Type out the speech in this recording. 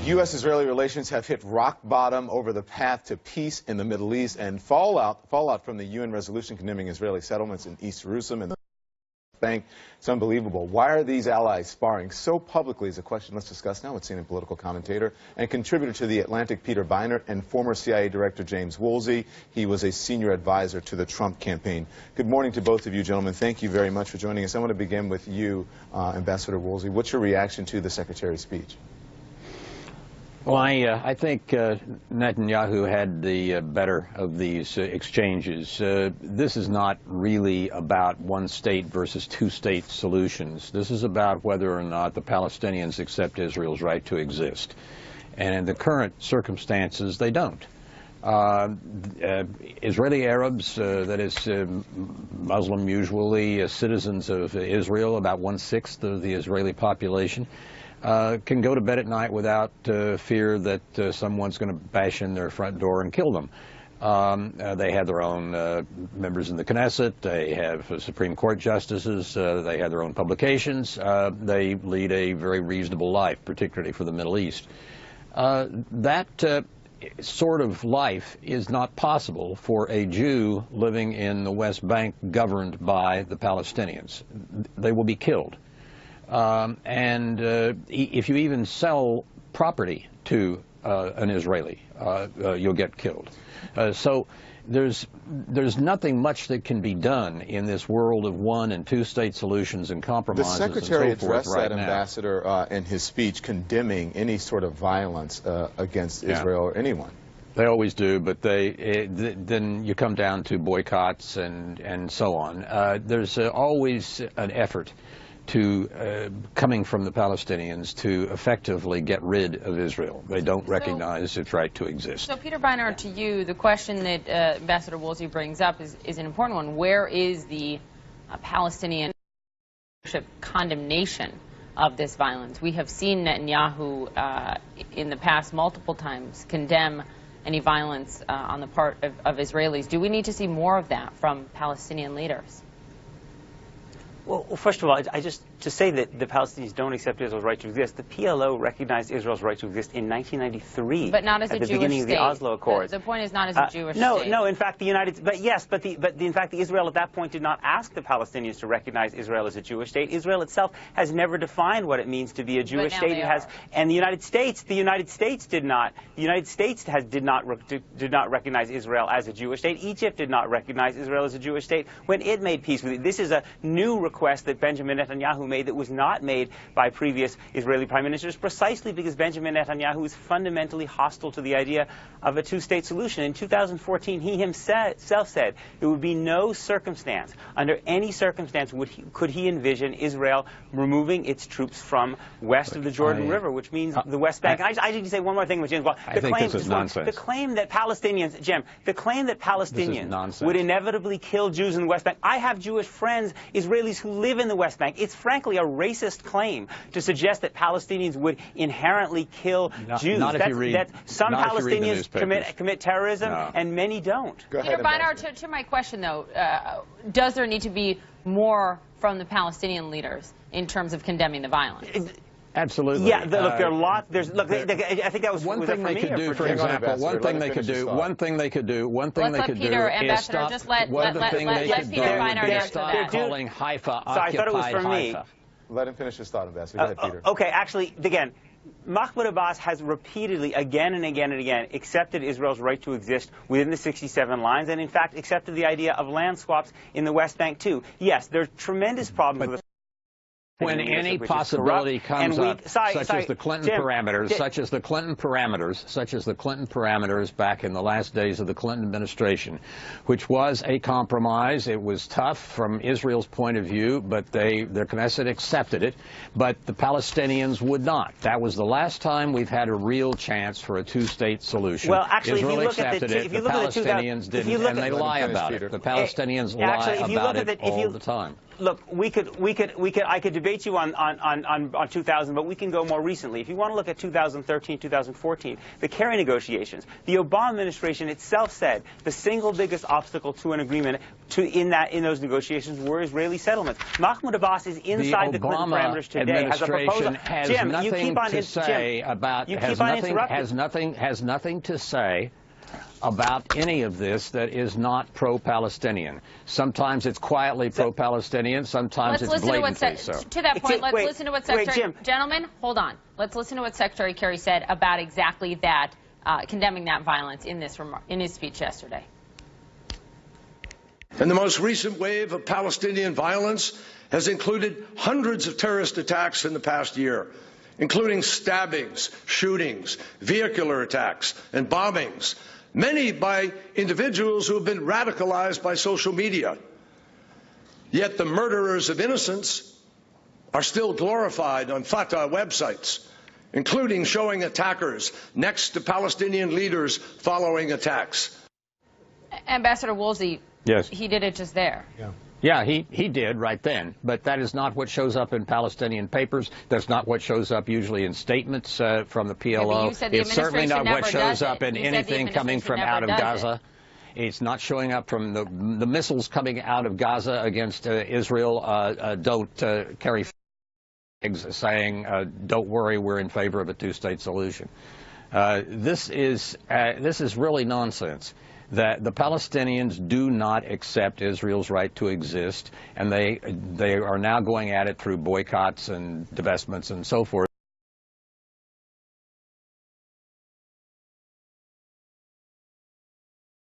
U.S.-Israeli relations have hit rock bottom over the path to peace in the Middle East, and fallout from the UN resolution condemning Israeli settlements in East Jerusalem and the Bank. It's unbelievable. Why are these allies sparring so publicly is a question let's discuss now with CNN political commentator and contributor to The Atlantic, Peter Beinart, and former CIA Director James Woolsey. He was a senior advisor to the Trump campaign. Good morning to both of you, gentlemen. Thank you very much for joining us. I want to begin with you, Ambassador Woolsey. What's your reaction to the Secretary's speech? Well, I think Netanyahu had the better of these exchanges. This is not really about one-state versus two-state solutions. This is about whether or not the Palestinians accept Israel's right to exist. And in the current circumstances, they don't. Israeli Arabs, that is Muslim usually, citizens of Israel, about 1/6 of the Israeli population, can go to bed at night without fear that someone's going to bash in their front door and kill them. They have their own members in the Knesset, they have Supreme Court justices, they have their own publications, they lead a very reasonable life, particularly for the Middle East. That sort of life is not possible for a Jew living in the West Bank governed by the Palestinians. They will be killed. If you even sell property to an Israeli, you'll get killed. So there's nothing much that can be done in this world of one- and two-state solutions and compromises. The Secretary and so forth addressed right that, now. Ambassador, in his speech, condemning any sort of violence against Israel or anyone. They always do, but then you come down to boycotts and so on. There's always an effort coming from the Palestinians to effectively get rid of Israel. They don't recognize its right to exist. So, Peter Beinart, to you, the question that Ambassador Woolsey brings up is an important one. Where is the Palestinian condemnation of this violence? We have seen Netanyahu in the past multiple times condemn any violence on the part of Israelis. Do we need to see more of that from Palestinian leaders? Well, first of all, to say that the Palestinians don't accept Israel's right to exist, the PLO recognized Israel's right to exist in 1993. But not as a at the Jewish beginning state. of the Oslo Accords. The point is not as a Jewish no, state. No, in fact, the in fact, Israel at that point did not ask the Palestinians to recognize Israel as a Jewish state. Israel itself has never defined what it means to be a Jewish state. And the United States did not. The United States did not recognize Israel as a Jewish state. Egypt did not recognize Israel as a Jewish state when it made peace with it. This is a new request that Benjamin Netanyahu made that was not made by previous Israeli prime ministers, precisely because Benjamin Netanyahu is fundamentally hostile to the idea of a two-state solution. In 2014, he himself said there would be no circumstance, under any circumstance, could he envision Israel removing its troops from west of the Jordan River, which means the West Bank. I need to say one more thing, which is, well, I think this is nonsense. The claim that Palestinians, Jim, the claim that Palestinians would inevitably kill Jews in the West Bank. I have Jewish friends, Israelis, who live in the West Bank. It's frankly a racist claim to suggest that Palestinians would inherently kill Jews. Not if you read, some Palestinians commit terrorism, and many don't. Go ahead, Peter Beinart, to my question, though, does there need to be more from the Palestinian leaders in terms of condemning the violence? Absolutely. Yeah, look, there are lots. I think that was one thing they could do, for example. One thing they could do is stop. Just let Peter Beinart stop calling Haifa occupied Haifa. Let him finish his thought, Ambassador. Go ahead, Peter. Okay, actually, again, Mahmoud Abbas has repeatedly, again and again and again, accepted Israel's right to exist within the 67 lines, and in fact accepted the idea of land swaps in the West Bank too. Yes, there are tremendous problems with when any possibility comes up, such as the Clinton parameters back in the last days of the Clinton administration, which was a compromise. It was tough from Israel's point of view, but their Knesset accepted it, but the Palestinians would not. That was the last time we've had a real chance for a two-state solution. Well, actually, Israel accepted it, the Palestinians didn't, and they lie about it. The Palestinians lie about it all the time. Look, I could debate you on 2000, but we can go more recently. If you want to look at 2013, 2014, the Kerry negotiations, the Obama administration itself said the single biggest obstacle to an agreement in those negotiations were Israeli settlements. Mahmoud Abbas is inside the Clinton parameters today. Has Jim, nothing you keep on to say Jim, about you keep on interrupting. has nothing to say about any of this that is not pro-Palestinian. Sometimes it's quietly pro-Palestinian, sometimes it's blatantly so. To that point, let's listen to what Secretary... Gentlemen, hold on. Let's listen to what Secretary Kerry said about exactly that, condemning that violence in his speech yesterday. And the most recent wave of Palestinian violence has included hundreds of terrorist attacks in the past year, including stabbings, shootings, vehicular attacks, and bombings, many by individuals who have been radicalized by social media. Yet the murderers of innocents are still glorified on Fatah websites, including showing attackers next to Palestinian leaders following attacks. Ambassador Woolsey, yes, he did it just there. Yeah, he did right then, but that is not what shows up in Palestinian papers. That's not what shows up usually in statements from the PLO. It's certainly not what shows up in anything coming from out of Gaza. It's not showing up from the missiles coming out of Gaza against Israel. Don't carry flags saying, "Don't worry, we're in favor of a two-state solution." This is really nonsense. That the Palestinians do not accept Israel's right to exist, and they are now going at it through boycotts and divestments and so forth.